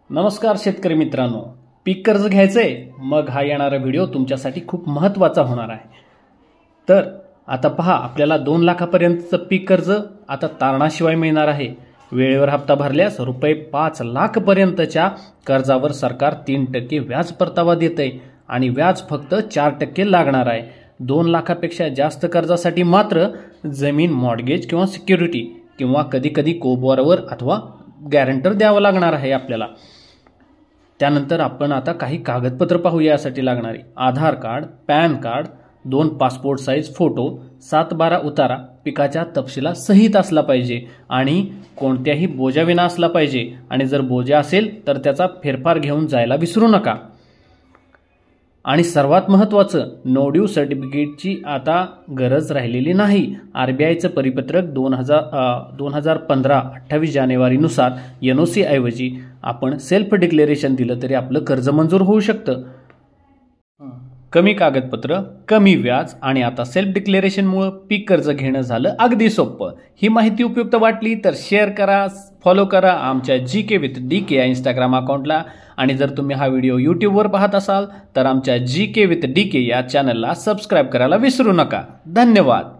नमस्कार शेतकरी मित्रांनो, पीक कर्ज घ्यायचंय मग हा येणारा व्हिडिओ तुमच्यासाठी खूप महत्त्वाचा होणार आहे। तर आता पहा, आपल्याला 2 लाखापर्यंतचं पीक कर्ज आता तारणाशिवाय मिळणार आहे। वेळेवर हप्ता भरल्यास रुपये 5 लाख पर्यंतच्या कर्जावर सरकार 3% व्याज परतावा देते आणि व्याज फक्त 4% लागणार आहे। 2 लाखापेक्षा जास्त कर्जासाठी मात्र जमीन मॉर्गेज किंवा सिक्युरिटी किंवा कधी कोबॉरवर अथवा गॅरंटर द्यावं लागणार आहे आपल्याला। त्यानंतर आपण आता काही कागदपत्र पाहूया। यासाठी लागणारी Aadhaar card, PAN card, 2 passport size photo, 7/12 उतारा, पिकाच्या तपशिला सहित असला पाहिजे आणि कोणत्याही बोजाविना असला पाहिजे आणि जर बोजा असेल तर त्याचा फेरफार घेऊन जायला विसरू नका। आणि सर्वात महत्त्वाचं, नो ड्यू सर्टिफिकेटची आता गरज राहिलेली नाही। आरबीआयचं परिपत्रक 2015-28 जानेवारीनुसार NOC ऐवजी आपण सेल्फ डिक्लेरेशन दिलं तरी आपलं कर्ज मंजूर होऊ शकतं। कमी कागदपत्र, कमी व्याज आणि आता सेल्फ डिक्लेरेशनमुळे पीक कर्ज घेणं झालं अगदी सोपं। ही माहिती उपयुक्त वाटली तर शेअर करा, फॉलो करा आमच्या GK with DK या इंस्टाग्राम अकाउंटला। आणि जर तुम्ही हा व्हिडिओ यूट्यूबवर पाहत असाल तर आमच्या GK with DK या चॅनलला सबस्क्राईब करायला विसरू नका। धन्यवाद।